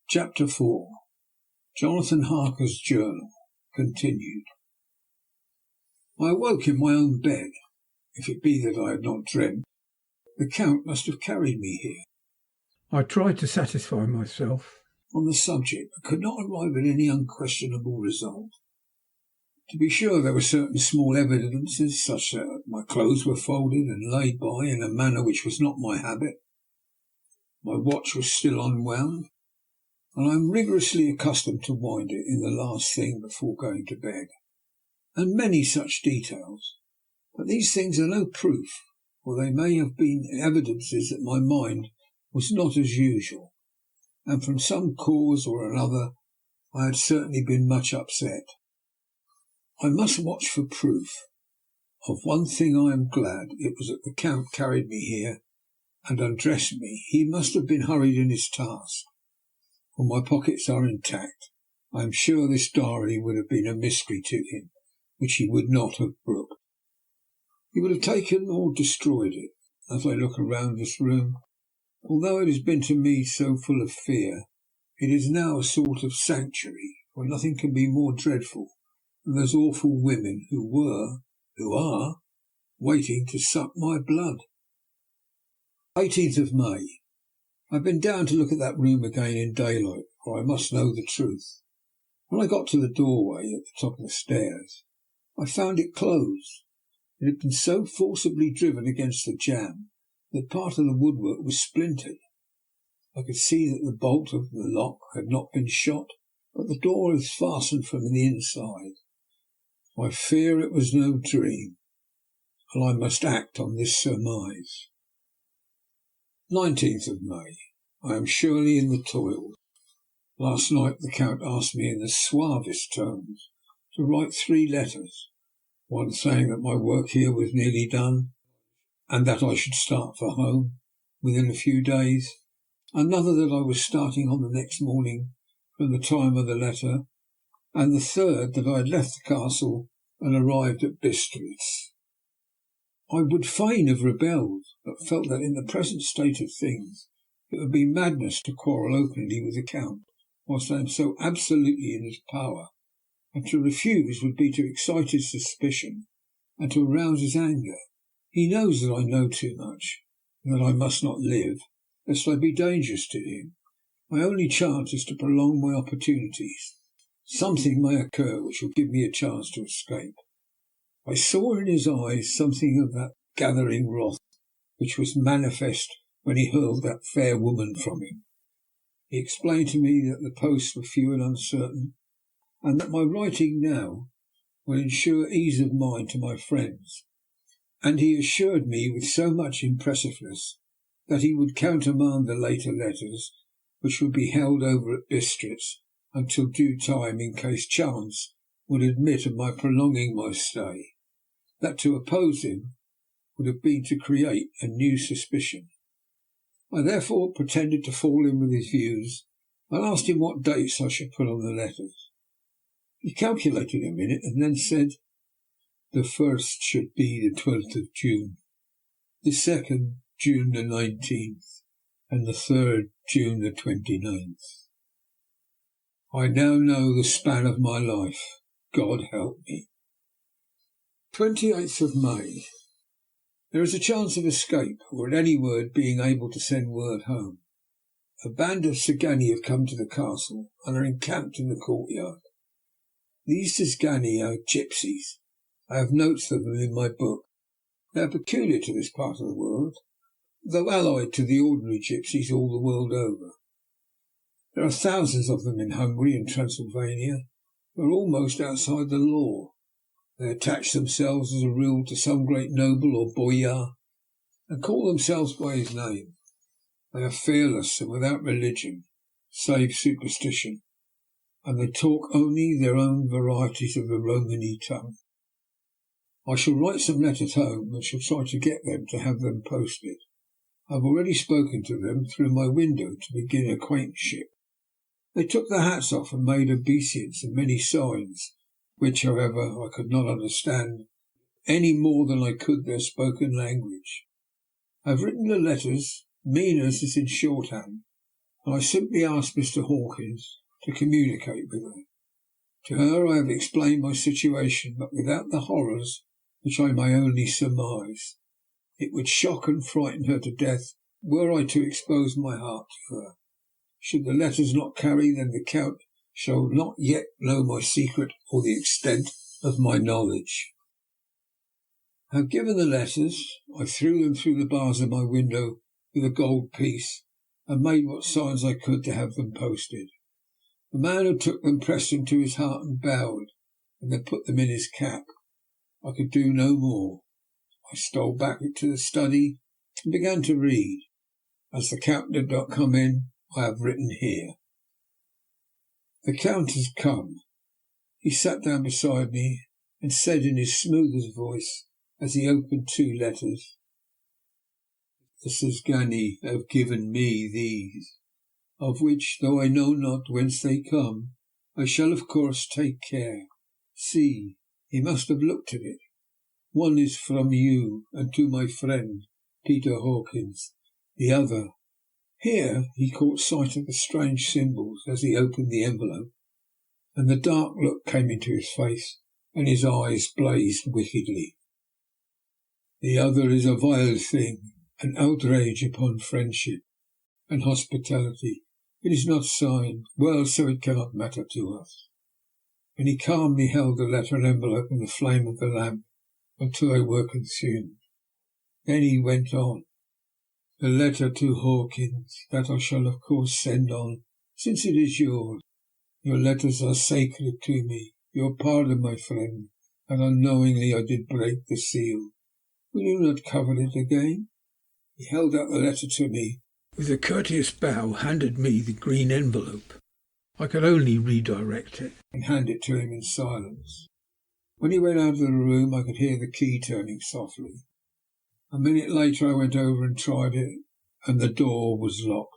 Chapter 4. Jonathan Harker's Journal. Continued. I awoke in my own bed. If it be that I had not dreamt, the Count must have carried me here. I tried to satisfy myself on the subject, but could not arrive at any unquestionable result. To be sure, there were certain small evidences, such that my clothes were folded and laid by in a manner which was not my habit. My watch was still unwound, and I am rigorously accustomed to wind it in the last thing before going to bed, and many such details. But these things are no proof, for they may have been evidences that my mind was not as usual, and from some cause or another I had certainly been much upset. I must watch for proof. Of one thing I am glad, it was that the Count carried me here and undressed me. He must have been hurried in his task, for my pockets are intact. I am sure this diary would have been a mystery to him, which he would not have brooked. He would have taken or destroyed it. As I look around this room, although it has been to me so full of fear, it is now a sort of sanctuary, for nothing can be more dreadful than those awful women who are, waiting to suck my blood. 18th of May. I've been down to look at that room again in daylight, for I must know the truth. When I got to the doorway at the top of the stairs, I found it closed. It had been so forcibly driven against the jamb that part of the woodwork was splintered. I could see that the bolt of the lock had not been shot, but the door was fastened from the inside. I fear it was no dream, and I must act on this surmise. 19th of May. I am surely in the toils. Last night the Count asked me in the suavest tones to write 3 letters, one saying that my work here was nearly done, and that I should start for home within a few days, another that I was starting on the next morning from the time of the letter, and the third that I had left the castle and arrived at Bistritz. I would fain have rebelled, but felt that in the present state of things it would be madness to quarrel openly with the Count whilst I am so absolutely in his power, and to refuse would be to excite his suspicion and to arouse his anger. He knows that I know too much, and that I must not live, lest I be dangerous to him. My only chance is to prolong my opportunities. Something may occur which will give me a chance to escape. I saw in his eyes something of that gathering wrath which was manifest when he hurled that fair woman from him. He explained to me that the posts were few and uncertain, and that my writing now will ensure ease of mind to my friends, and he assured me with so much impressiveness that he would countermand the later letters, which would be held over at Bistritz until due time, in case chance would admit of my prolonging my stay. That to oppose him would have been to create a new suspicion. I therefore pretended to fall in with his views, and asked him what dates I should put on the letters. He calculated a minute, and then said, "The first should be the 12th of June, the second June the 19th, and the third June the 29th. I now know the span of my life. God help me." 28th of May. There is a chance of escape, or at any word being able to send word home. A band of Tzigani have come to the castle and are encamped in the courtyard. These Tzigani are gypsies. I have notes of them in my book. They are peculiar to this part of the world, though allied to the ordinary gypsies all the world over. There are thousands of them in Hungary and Transylvania, who are almost outside the law. They attach themselves as a rule to some great noble or boyar, and call themselves by his name. They are fearless and without religion, save superstition, and they talk only their own varieties of the Romany tongue. I shall write some letters home, and shall try to get them to have them posted. I have already spoken to them through my window to begin acquaintanceship. They took their hats off and made obeisance and many signs, which, however, I could not understand any more than I could their spoken language. I have written the letters, mean as is in shorthand, and I simply asked Mr. Hawkins to communicate with her. To her I have explained my situation, but without the horrors which I may only surmise. It would shock and frighten her to death were I to expose my heart to her. Should the letters not carry, then the Count shall not yet know my secret or the extent of my knowledge. Having given the letters, I threw them through the bars of my window with a gold piece, and made what signs I could to have them posted. The man who took them pressed them to his heart and bowed, and then put them in his cap. I could do no more. I stole back to the study and began to read. As the Count did not come in, I have written here. The Count has come. He sat down beside me and said in his smoothest voice, as he opened two letters, "The Transylvanian have given me these, of which, though I know not whence they come, I shall of course take care. See, he must have looked at it. One is from you and to my friend, Peter Hawkins. The other—" Here he caught sight of the strange symbols as he opened the envelope, and the dark look came into his face, and his eyes blazed wickedly. "The other is a vile thing, an outrage upon friendship and hospitality. It is not signed. Well, so it cannot matter to us." And he calmly held the letter and envelope in the flame of the lamp until they were consumed. Then he went on. "The letter to Hawkins, that I shall of course send on, since it is yours. Your letters are sacred to me. Your pardon, my friend, and unknowingly I did break the seal. Will you not cover it again?" He held out the letter to me, with a courteous bow handed me the green envelope. I could only redirect it and hand it to him in silence. When he went out of the room I could hear the key turning softly. A minute later I went over and tried it, and the door was locked.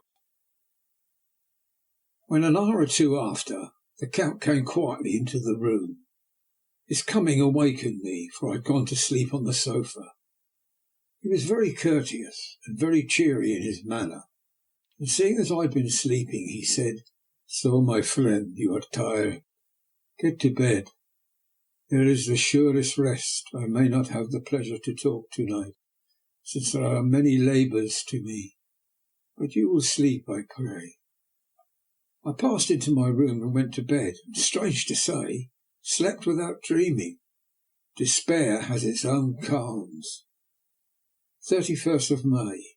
When an hour or two after the Count came quietly into the room, his coming awakened me, for I had gone to sleep on the sofa. He was very courteous and very cheery in his manner, and seeing that I had been sleeping, he said, "So, my friend, you are tired. Get to bed. There is the surest rest. I may not have the pleasure to talk to-night, since there are many labours to me, but you will sleep, I pray." I passed into my room and went to bed, and, strange to say, slept without dreaming. Despair has its own calms. 31st of May.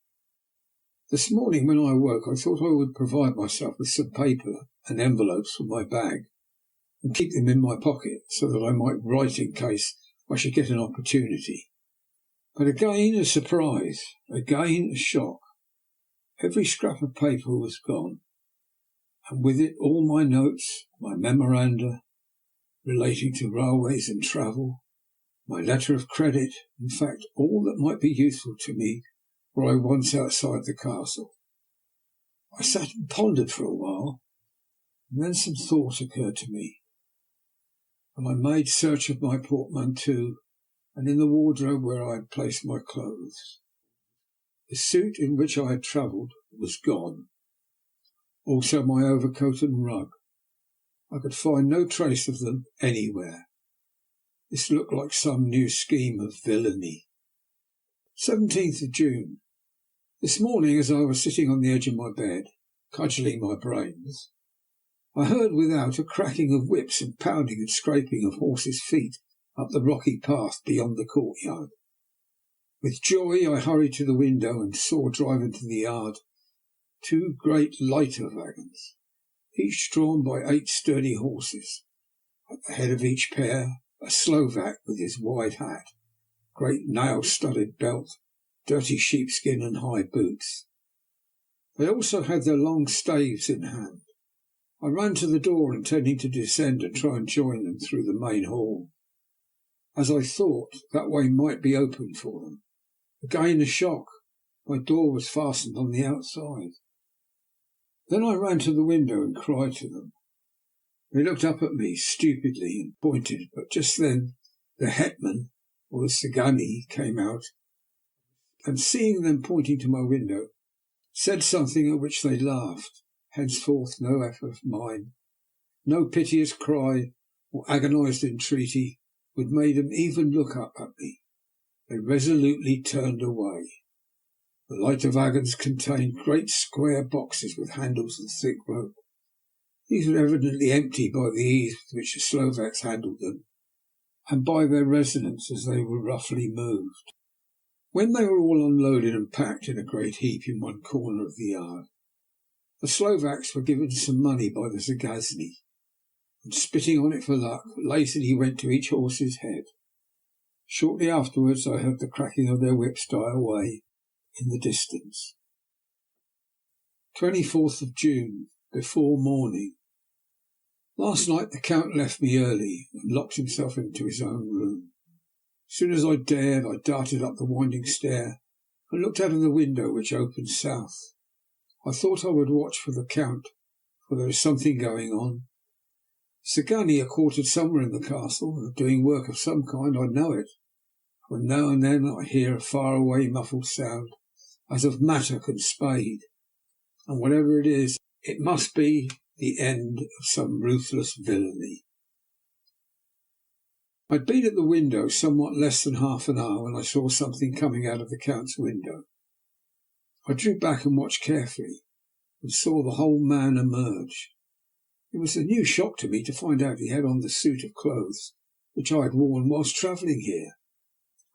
This morning when I awoke I thought I would provide myself with some paper and envelopes from my bag, and keep them in my pocket, so that I might write in case I should get an opportunity. But again a surprise, again a shock. Every scrap of paper was gone, and with it all my notes, my memoranda relating to railways and travel, my letter of credit, in fact all that might be useful to me were I once outside the castle. I sat and pondered for a while, and then some thought occurred to me, and I made search of my portmanteau and in the wardrobe where I had placed my clothes. The suit in which I had travelled was gone, also my overcoat and rug. I could find no trace of them anywhere. This looked like some new scheme of villainy. 17th of June. This morning, as I was sitting on the edge of my bed, cudgelling my brains, I heard without a cracking of whips and pounding and scraping of horses' feet up the rocky path beyond the courtyard. With joy I hurried to the window and saw drive into the yard two great lighter wagons, each drawn by 8 sturdy horses. At the head of each pair a Slovak with his wide hat, great nail-studded belt, dirty sheepskin and high boots. They also had their long staves in hand. I ran to the door, intending to descend and try and join them through the main hall, as I thought that way might be opened for them. Again a shock. My door was fastened on the outside. Then I ran to the window and cried to them. They looked up at me stupidly and pointed, but just then the hetman, or the Sagani, came out, and seeing them pointing to my window, said something at which they laughed. henceforth no effort of mine, no piteous cry or agonized entreaty would make them even look up at me. They resolutely turned away. The light of wagons contained great square boxes with handles and thick rope. These were evidently empty by the ease with which the Slovaks handled them, and by their resonance as they were roughly moved. When they were all unloaded and packed in a great heap in one corner of the yard, the Slovaks were given some money by the Zagazni, and spitting on it for luck, lazily went to each horse's head. Shortly afterwards I heard the cracking of their whips die away in the distance. 24th of June, before morning. Last night the Count left me early and locked himself into his own room. As soon as I dared, I darted up the winding stair and looked out of the window which opened south. I thought I would watch for the Count, for there is something going on. The Zagani are quartered somewhere in the castle and are doing work of some kind. I know it, for now and then I hear a far-away muffled sound, as of mattock and spade, and whatever it is, it must be the end of some ruthless villainy. I had been at the window somewhat less than half an hour when I saw something coming out of the Count's window. I drew back and watched carefully, and saw the whole man emerge. It was a new shock to me to find out he had on the suit of clothes which I had worn whilst travelling here,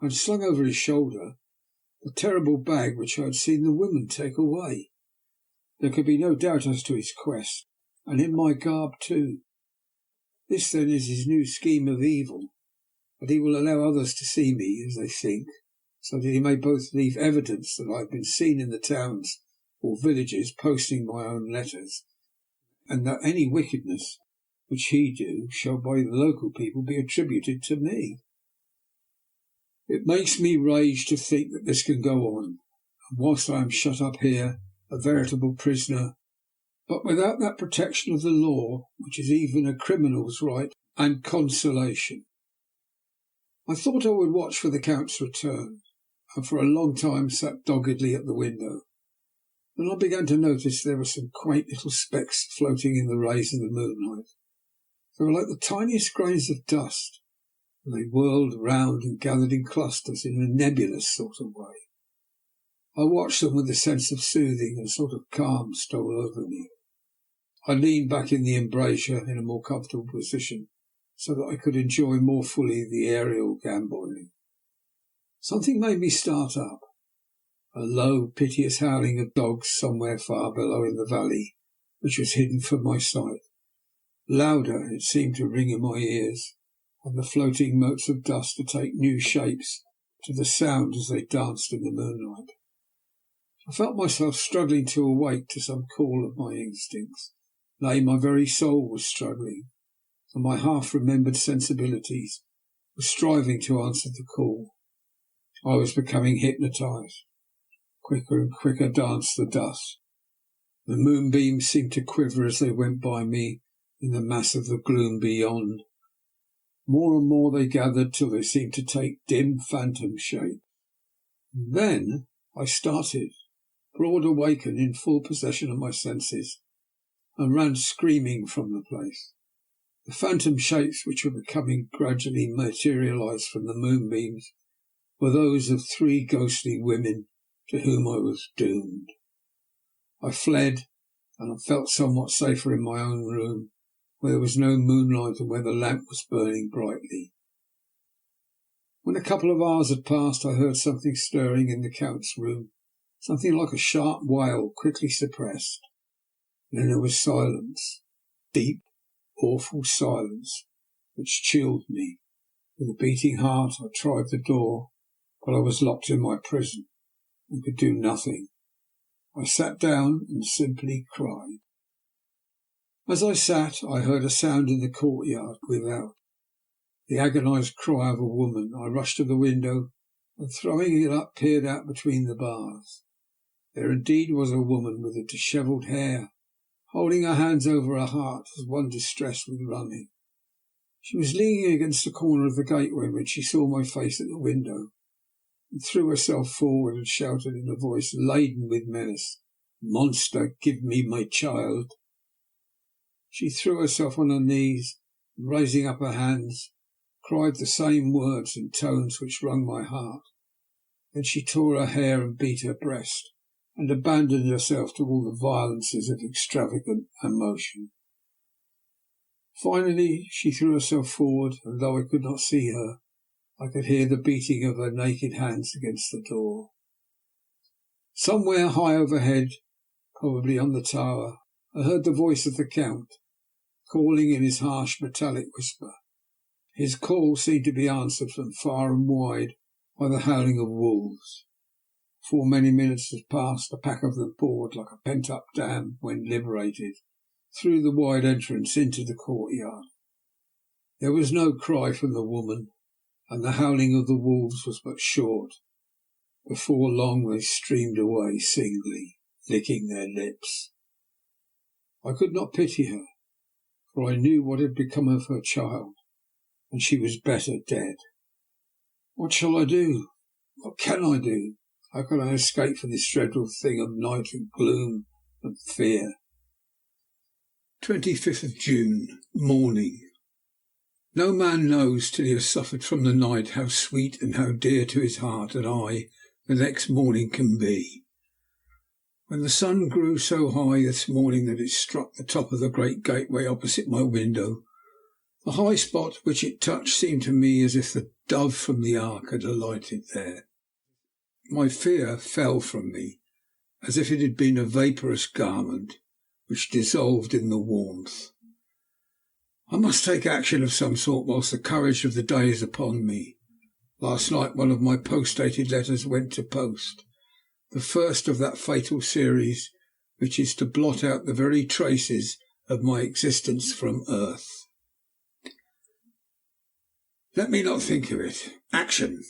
and slung over his shoulder the terrible bag which I had seen the women take away. There could be no doubt as to his quest, and in my garb too. This then is his new scheme of evil, that he will allow others to see me as they think, so that he may both leave evidence that I have been seen in the towns or villages posting my own letters, and that any wickedness which he do shall by the local people be attributed to me. It makes me rage to think that this can go on, and whilst I am shut up here, a veritable prisoner, but without that protection of the law which is even a criminal's right and consolation. I thought I would watch for the Count's return, and for a long time sat doggedly at the window. Then I began to notice there were some quaint little specks floating in the rays of the moonlight. They were like the tiniest grains of dust, and they whirled round and gathered in clusters in a nebulous sort of way. I watched them with a sense of soothing, and a sort of calm stole over me. I leaned back in the embrasure in a more comfortable position, so that I could enjoy more fully the aerial gambolling. Something made me start up. A low, piteous howling of dogs somewhere far below in the valley, which was hidden from my sight. Louder it seemed to ring in my ears, and the floating motes of dust to take new shapes to the sound as they danced in the moonlight. I felt myself struggling to awake to some call of my instincts. Nay, my very soul was struggling, and my half-remembered sensibilities were striving to answer the call. I was becoming hypnotized. Quicker and quicker danced the dust. The moonbeams seemed to quiver as they went by me in the mass of the gloom beyond. More and more they gathered till they seemed to take dim phantom shape. Then I started, broad awake and in full possession of my senses, and ran screaming from the place. The phantom shapes which were becoming gradually materialized from the moonbeams were those of three ghostly women to whom I was doomed. I fled, and I felt somewhat safer in my own room, where there was no moonlight and where the lamp was burning brightly. When a couple of hours had passed, I heard something stirring in the Count's room, something like a sharp wail quickly suppressed. Then there was silence, deep, awful silence, which chilled me. With a beating heart I tried the door, but I was locked in my prison and could do nothing. I sat down and simply cried. As I sat, I heard a sound in the courtyard without, the agonized cry of a woman. I rushed to the window, and throwing it up, peered out between the bars. There indeed was a woman with a dishevelled hair, holding her hands over her heart as one distressed with running. She was leaning against the corner of the gateway when she saw my face at the window, and threw herself forward and shouted in a voice laden with menace, Monster, give me my child." She threw herself on her knees, and raising up her hands, cried the same words in tones which wrung my heart. Then she tore her hair and beat her breast, and abandoned herself to all the violences of extravagant emotion. Finally she threw herself forward, and though I could not see her, I could hear the beating of her naked hands against the door. Somewhere high overhead, probably on the tower, I heard the voice of the Count, calling in his harsh metallic whisper. His call seemed to be answered from far and wide by the howling of wolves. Before many minutes had passed, a pack of them poured like a pent-up dam when liberated, through the wide entrance into the courtyard. There was no cry from the woman, and the howling of the wolves was but short. Before long they streamed away singly, licking their lips. I could not pity her, for I knew what had become of her child, and she was better dead. What shall I do? What can I do? How can I escape from this dreadful thing of night and gloom and fear? 25th of June, morning. No man knows till he has suffered from the night how sweet and how dear to his heart and eye the next morning can be. When the sun grew so high this morning that it struck the top of the great gateway opposite my window, the high spot which it touched seemed to me as if the dove from the ark had alighted there. My fear fell from me, as if it had been a vaporous garment which dissolved in the warmth. I must take action of some sort whilst the courage of the day is upon me. Last night one of my post-dated letters went to post, the first of that fatal series which is to blot out the very traces of my existence from earth. Let me not think of it. Action!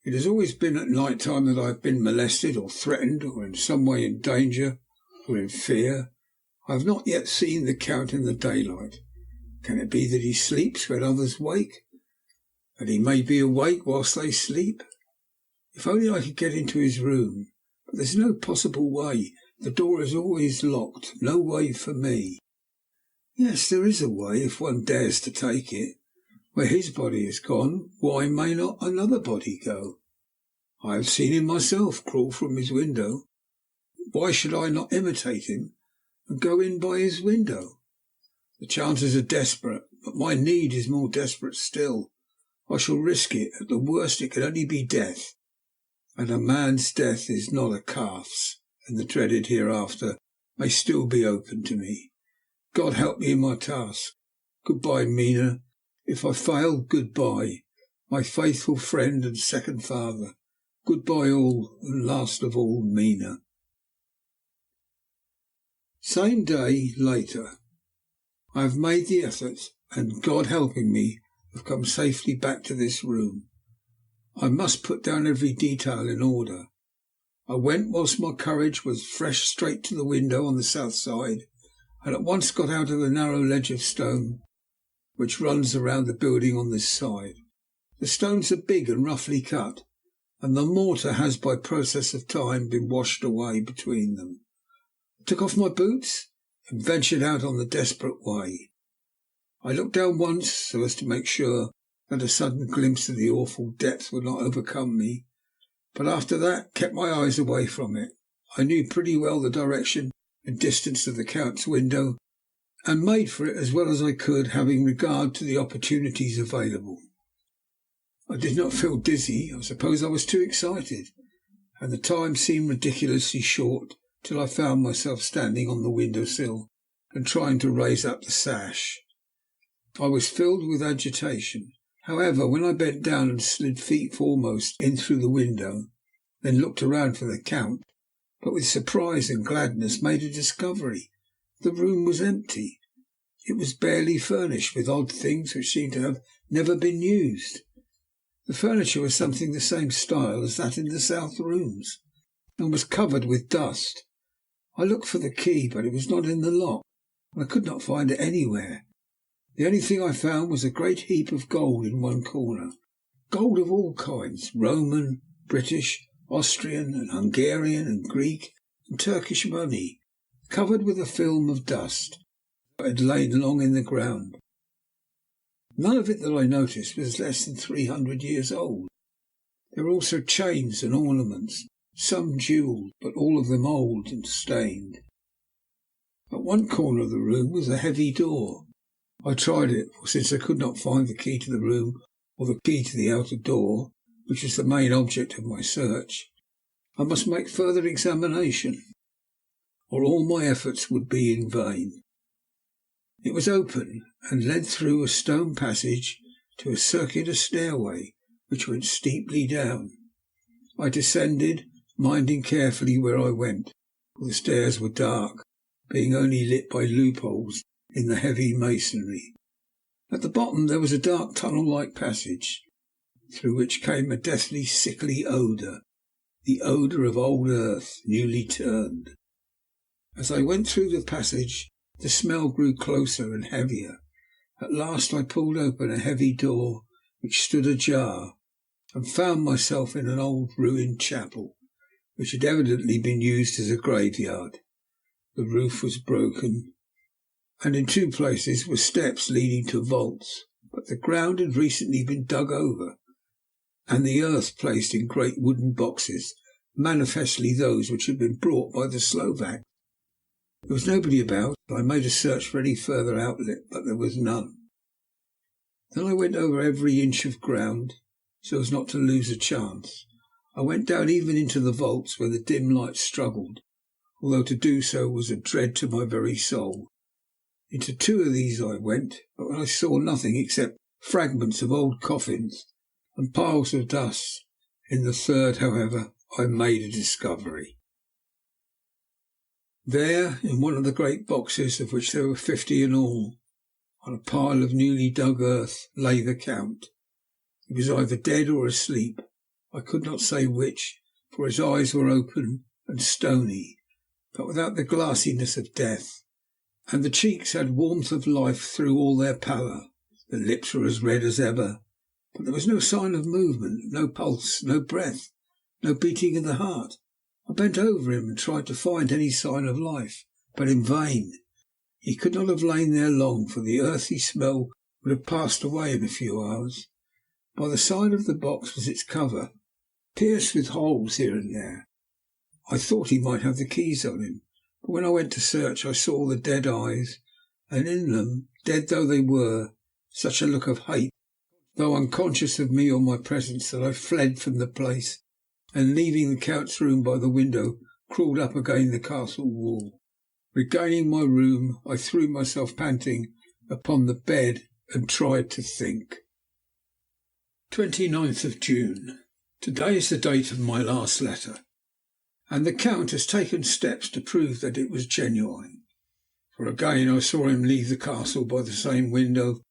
It has always been at night time that I have been molested or threatened, or in some way in danger or in fear. I have not yet seen the Count in the daylight. Can it be that he sleeps when others wake? That he may be awake whilst they sleep? If only I could get into his room. But there's no possible way. The door is always locked. No way for me. Yes, there is a way, if one dares to take it. Where his body is gone, why may not another body go? I have seen him myself crawl from his window. Why should I not imitate him and go in by his window? The chances are desperate, but my need is more desperate still. I shall risk it. At the worst it can only be death, and a man's death is not a calf's, and the dreaded hereafter may still be open to me. God help me in my task. Goodbye, Mina. If I fail, goodbye, my faithful friend and second father. Goodbye all, and last of all, Mina. Same day, later. I have made the effort, and, God helping me, have come safely back to this room. I must put down every detail in order. I went whilst my courage was fresh straight to the window on the south side, and at once got out of the narrow ledge of stone which runs around the building on this side. The stones are big and roughly cut, and the mortar has by process of time been washed away between them. I took off my boots and ventured out on the desperate way. I looked down once so as to make sure that a sudden glimpse of the awful depth would not overcome me, but after that kept my eyes away from it. I knew pretty well the direction and distance of the Count's window, and made for it as well as I could, having regard to the opportunities available. I did not feel dizzy. I suppose I was too excited, and the time seemed ridiculously short till I found myself standing on the window sill and trying to raise up the sash. I was filled with agitation. However, when I bent down and slid feet foremost in through the window, then looked around for the Count, but with surprise and gladness made a discovery. The room was empty. It was barely furnished with odd things which seemed to have never been used. The furniture was something the same style as that in the south rooms, and was covered with dust. I looked for the key, but it was not in the lock, and I could not find it anywhere. The only thing I found was a great heap of gold in one corner. Gold of all kinds, Roman, British, Austrian and Hungarian and Greek, and Turkish money, covered with a film of dust that had lain long in the ground. None of it that I noticed was less than 300 years old. There were also chains and ornaments, some jewelled, but all of them old and stained. At one corner of the room was a heavy door. I tried it, for since I could not find the key to the room or the key to the outer door, which was the main object of my search, I must make further examination, or all my efforts would be in vain. It was open, and led through a stone passage to a circular stairway which went steeply down. I descended, minding carefully where I went, for the stairs were dark, being only lit by loopholes in the heavy masonry. At the bottom there was a dark tunnel-like passage, through which came a deathly sickly odour, the odour of old earth newly turned. As I went through the passage, the smell grew closer and heavier. At last I pulled open a heavy door which stood ajar, and found myself in an old ruined chapel, which had evidently been used as a graveyard. The roof was broken, and in two places were steps leading to vaults, but the ground had recently been dug over, and the earth placed in great wooden boxes, manifestly those which had been brought by the Slovak. There was nobody about. I made a search for any further outlet, but there was none. Then I went over every inch of ground, so as not to lose a chance. I went down even into the vaults where the dim light struggled, although to do so was a dread to my very soul. Into two of these I went, but I saw nothing except fragments of old coffins and piles of dust. In the third, however, I made a discovery. There, in one of the great boxes, of which there were 50 in all, on a pile of newly dug earth, lay the Count. He was either dead or asleep. I could not say which, for his eyes were open and stony, but without the glassiness of death, and the cheeks had warmth of life through all their pallor. The lips were as red as ever, but there was no sign of movement, no pulse, no breath, no beating of the heart. I bent over him and tried to find any sign of life, but in vain. He could not have lain there long, for the earthy smell would have passed away in a few hours. By the side of the box was its cover, pierced with holes here and there. I thought he might have the keys on him, but when I went to search I saw the dead eyes, and in them, dead though they were, such a look of hate, though unconscious of me or my presence, that I fled from the place, and leaving the Count's room by the window, crawled up again the castle wall. Regaining my room, I threw myself panting upon the bed and tried to think. 29th of June. Today is the date of my last letter, and the Count has taken steps to prove that it was genuine. For again I saw him leave the castle by the same window,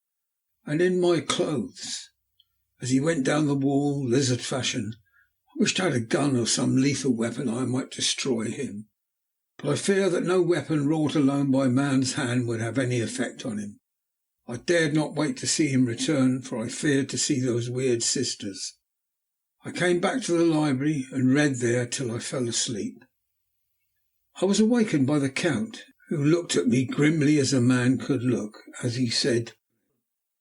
and in my clothes. As he went down the wall, lizard fashion, I wished I had a gun or some lethal weapon I might destroy him. But I fear that no weapon wrought alone by man's hand would have any effect on him. I dared not wait to see him return, for I feared to see those weird sisters. I came back to the library and read there till I fell asleep. I was awakened by the Count, who looked at me grimly as a man could look, as he said,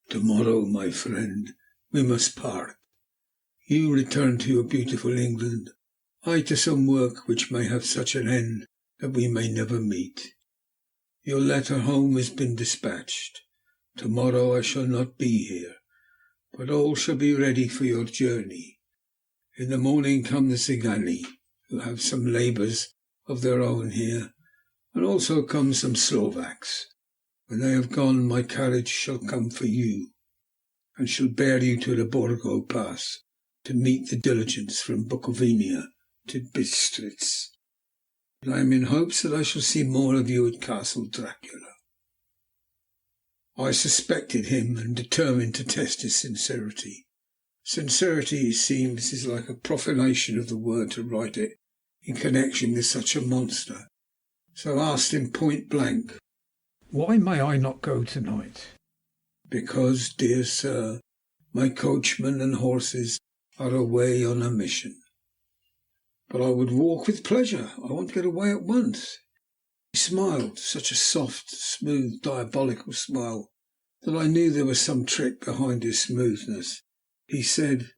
"Tomorrow, my friend, we must part. You return to your beautiful England, I to some work which may have such an end that we may never meet. Your letter home has been dispatched. Tomorrow I shall not be here, but all shall be ready for your journey. In the morning come the Cigani, who have some labours of their own here, and also come some Slovaks. When they have gone, my carriage shall come for you, and shall bear you to the Borgo Pass to meet the diligence from Bukovina to Bistritz. But I am in hopes that I shall see more of you at Castle Dracula." I suspected him and determined to test his sincerity. Sincerity, it seems, is like a profanation of the word to write it in connection with such a monster. So I asked him point blank, "Why may I not go tonight?" "Because, dear sir, my coachman and horses are away on a mission." but I would walk with pleasure. I want to get away at once." He smiled, such a soft, smooth, diabolical smile that I knew there was some trick behind his smoothness. He said,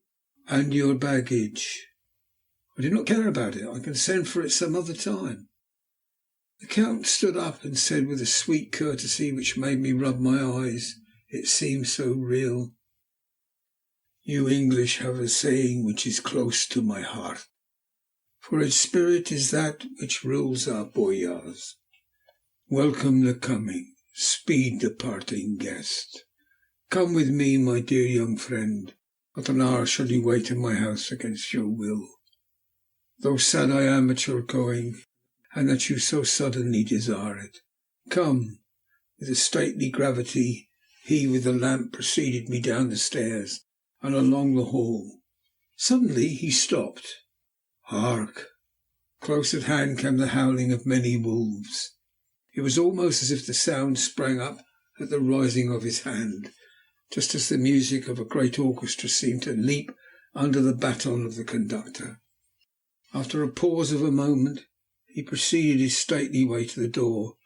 "And your baggage?" "I do not care about it. I can send for it some other time." The Count stood up and said with a sweet courtesy which made me rub my eyes, it seemed so real, "You English have a saying which is close to my heart, for its spirit is that which rules our boyars. Welcome the coming, speed the parting guest. Come with me, my dear young friend. Not an hour shall you wait in my house against your will. Though sad I am at your going, and that you so suddenly desire it. Come." With a stately gravity, he with the lamp preceded me down the stairs and along the hall. Suddenly he stopped. Hark! Close at hand came the howling of many wolves. It was almost as if the sound sprang up at the rising of his hand, just as the music of a great orchestra seemed to leap under the baton of the conductor. After a pause of a moment, he proceeded his stately way to the door,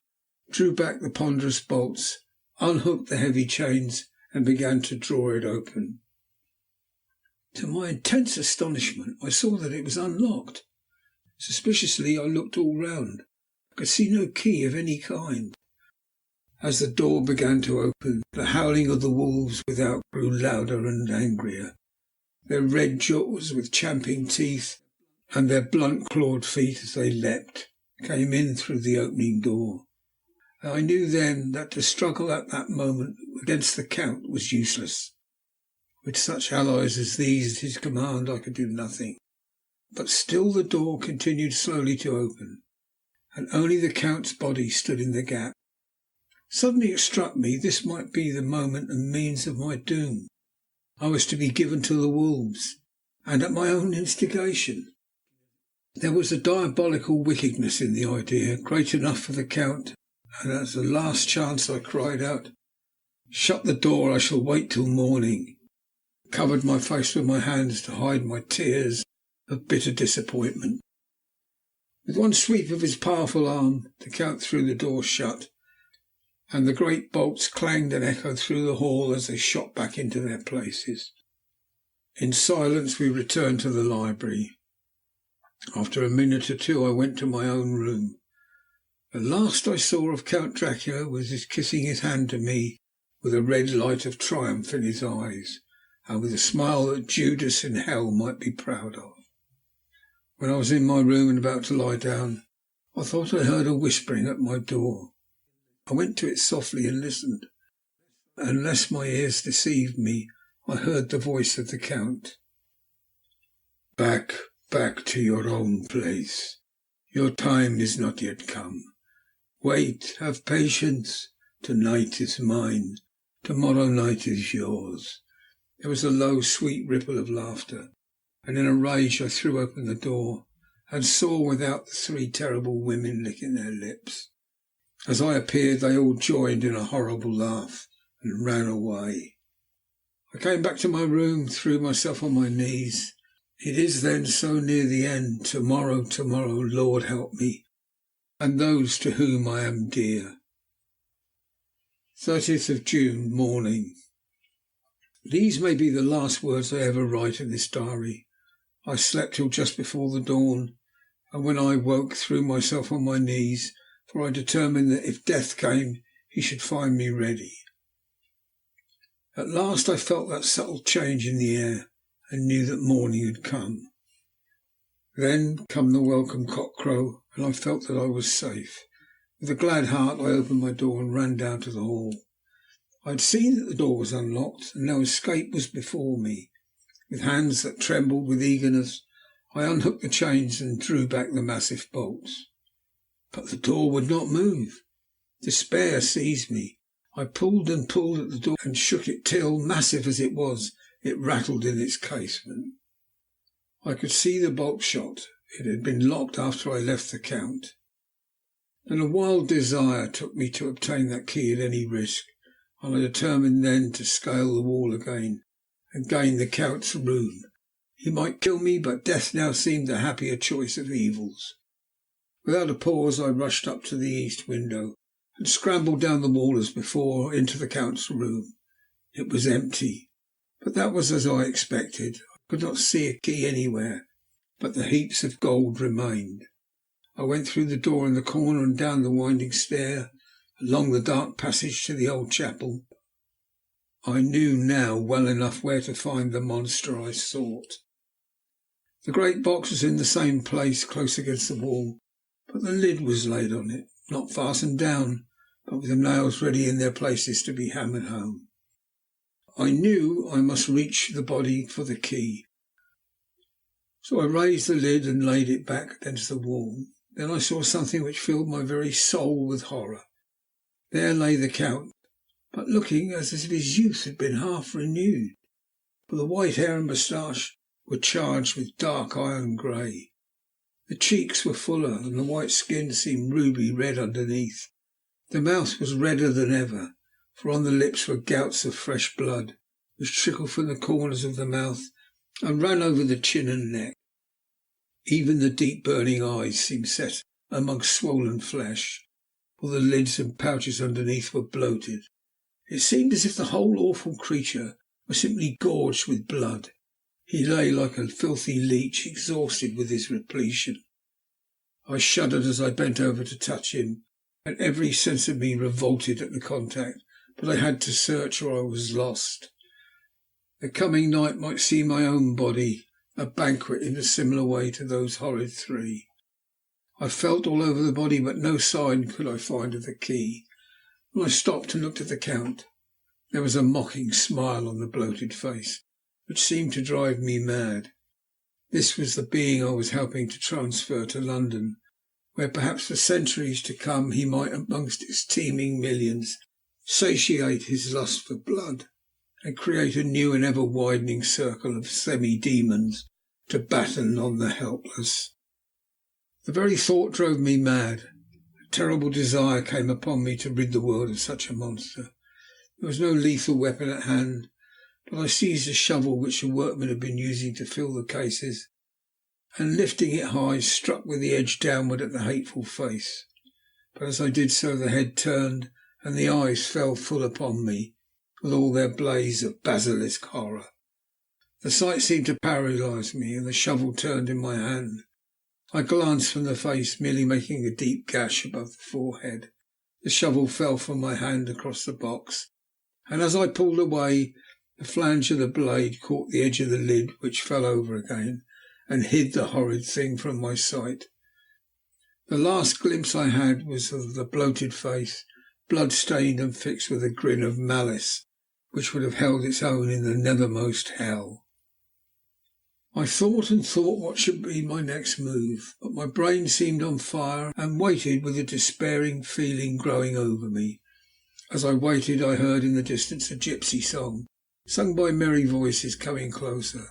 drew back the ponderous bolts, unhooked the heavy chains, and began to draw it open. To my intense astonishment, I saw that it was unlocked. Suspiciously, I looked all round. I could see no key of any kind. As the door began to open, the howling of the wolves without grew louder and angrier. Their red jaws, with champing teeth, and their blunt-clawed feet as they leapt, came in through the opening door. I knew then that to struggle at that moment against the Count was useless. With such allies as these at his command I could do nothing. But still the door continued slowly to open, and only the Count's body stood in the gap. Suddenly it struck me this might be the moment and means of my doom. I was to be given to the wolves, and at my own instigation. There was a diabolical wickedness in the idea, great enough for the Count, and as a last chance I cried out, "Shut the door, I shall wait till morning," covered my face with my hands to hide my tears of bitter disappointment. With one sweep of his powerful arm, the Count threw the door shut, and the great bolts clanged and echoed through the hall as they shot back into their places. In silence we returned to the library. After a minute or two I went to my own room. The last I saw of Count Dracula was his kissing his hand to me with a red light of triumph in his eyes, and with a smile that Judas in hell might be proud of. When I was in my room and about to lie down, I thought I heard a whispering at my door. I went to it softly and listened. Unless my ears deceived me, I heard the voice of the Count. "Back, back to your own place. Your time is not yet come. Wait, have patience. Tonight is mine. Tomorrow night is yours." There was a low, sweet ripple of laughter, and in a rage I threw open the door and saw without the three terrible women licking their lips. As I appeared, they all joined in a horrible laugh and ran away. I came back to my room, threw myself on my knees. It is then so near the end. Tomorrow, tomorrow, Lord help me, and those to whom I am dear. 30th of June, morning. These may be the last words I ever write in this diary. I slept till just before the dawn, and when I woke threw myself on my knees, for I determined that if death came he should find me ready. At last I felt that subtle change in the air, and knew that morning had come. Then come the welcome cockcrow, and I felt that I was safe. With a glad heart I opened my door and ran down to the hall. I had seen that the door was unlocked, and now escape was before me. With hands that trembled with eagerness, I unhooked the chains and drew back the massive bolts. But the door would not move. Despair seized me. I pulled and pulled at the door and shook it till, massive as it was, it rattled in its casement. I could see the bolt shot. It had been locked after I left the Count. Then a wild desire took me to obtain that key at any risk, and I determined then to scale the wall again and gain the Count's room. He might kill me, but death now seemed the happier choice of evils. Without a pause I rushed up to the east window and scrambled down the wall as before into the Count's room. It was empty, but that was as I expected. I could not see a key anywhere, but the heaps of gold remained. I went through the door in the corner and down the winding stair, along the dark passage to the old chapel. I knew now well enough where to find the monster I sought. The great box was in the same place, close against the wall, but the lid was laid on it, not fastened down, but with the nails ready in their places to be hammered home. I knew I must reach the body for the key, so I raised the lid and laid it back against the wall. Then I saw something which filled my very soul with horror. There lay the Count, but looking as if his youth had been half renewed, for the white hair and moustache were charged with dark iron grey. The cheeks were fuller, and the white skin seemed ruby red underneath. The mouth was redder than ever, for on the lips were gouts of fresh blood, which trickled from the corners of the mouth and ran over the chin and neck. Even the deep burning eyes seemed set amongst swollen flesh, for the lids and pouches underneath were bloated. It seemed as if the whole awful creature were simply gorged with blood. He lay like a filthy leech, exhausted with his repletion. I shuddered as I bent over to touch him, and every sense of me revolted at the contact, but I had to search or I was lost. The coming night might see my own body a banquet in a similar way to those horrid three. I felt all over the body, but no sign could I find of the key. When I stopped and looked at the Count, there was a mocking smile on the bloated face, which seemed to drive me mad. This was the being I was helping to transfer to London, where perhaps for centuries to come he might, amongst its teeming millions, satiate his lust for blood, and create a new and ever widening circle of semi-demons to batten on the helpless. The very thought drove me mad. A terrible desire came upon me to rid the world of such a monster. There was no lethal weapon at hand, but I seized a shovel which the workmen had been using to fill the cases, and lifting it high, struck with the edge downward at the hateful face. But as I did so, the head turned, and the eyes fell full upon me, with all their blaze of basilisk horror. The sight seemed to paralyse me, and the shovel turned in my hand. I glanced from the face, merely making a deep gash above the forehead. The shovel fell from my hand across the box, and as I pulled away, the flange of the blade caught the edge of the lid, which fell over again, and hid the horrid thing from my sight. The last glimpse I had was of the bloated face, blood-stained and fixed with a grin of malice, which would have held its own in the nethermost hell. I thought and thought what should be my next move, but my brain seemed on fire and waited with a despairing feeling growing over me. As I waited, I heard in the distance a gypsy song, sung by merry voices coming closer,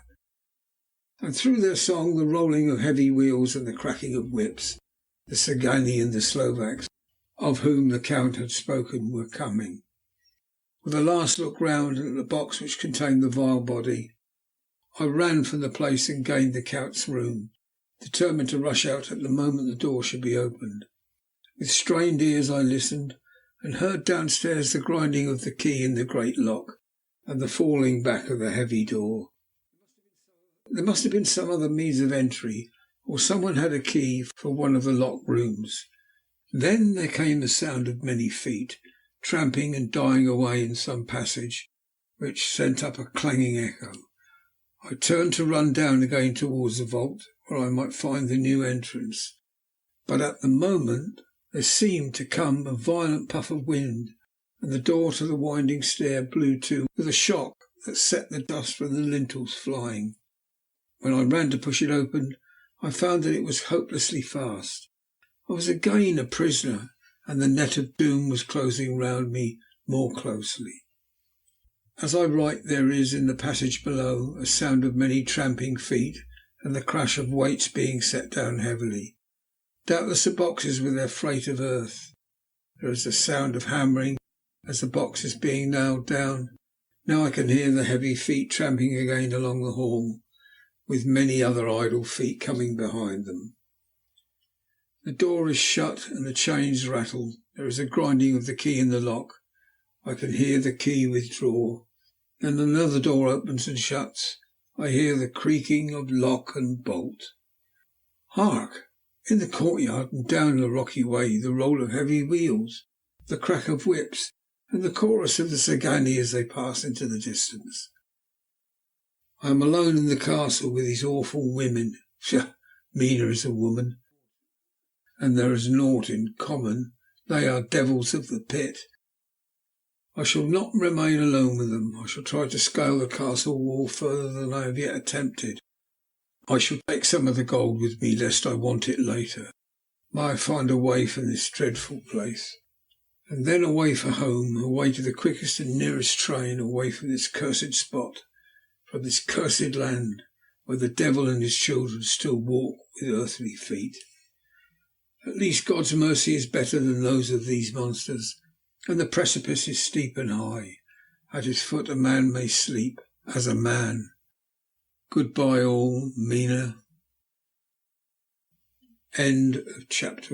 and through their song the rolling of heavy wheels and the cracking of whips. The Sagani and the Slovaks, of whom the Count had spoken, were coming. With a last look round at the box which contained the vile body, I ran from the place and gained the Count's room, determined to rush out at the moment the door should be opened. With strained ears I listened, and heard downstairs the grinding of the key in the great lock, and the falling back of the heavy door. There must have been some other means of entry, or someone had a key for one of the locked rooms. Then there came the sound of many feet, tramping and dying away in some passage, which sent up a clanging echo. I turned to run down again towards the vault, where I might find the new entrance. But at the moment there seemed to come a violent puff of wind, and the door to the winding stair blew to with a shock that set the dust from the lintels flying. When I ran to push it open, I found that it was hopelessly fast. I was again a prisoner, and the net of doom was closing round me more closely. As I write, there is in the passage below a sound of many tramping feet and the crash of weights being set down heavily. Doubtless the boxes with their freight of earth. There is a sound of hammering as the box is being nailed down. Now I can hear the heavy feet tramping again along the hall. with many other idle feet coming behind them. The door is shut and the chains rattle. There is a grinding of the key in the lock. I can hear the key withdraw. Then another door opens and shuts. I hear the creaking of lock and bolt. Hark! In the courtyard and down the rocky way, the roll of heavy wheels, the crack of whips, and the chorus of the Sagani as they pass into the distance. I am alone in the castle with these awful women. Mina is a woman, and there is naught in common. They are devils of the pit. I shall not remain alone with them. I shall try to scale the castle wall further than I have yet attempted. I shall take some of the gold with me, lest I want it later. May I find a way from this dreadful place. And then away for home, away to the quickest and nearest train, away from this cursed spot, from this cursed land, where the devil and his children still walk with earthly feet. At least God's mercy is better than those of these monsters, and the precipice is steep and high. At its foot a man may sleep, as a man. Goodbye all, Mina. End of chapter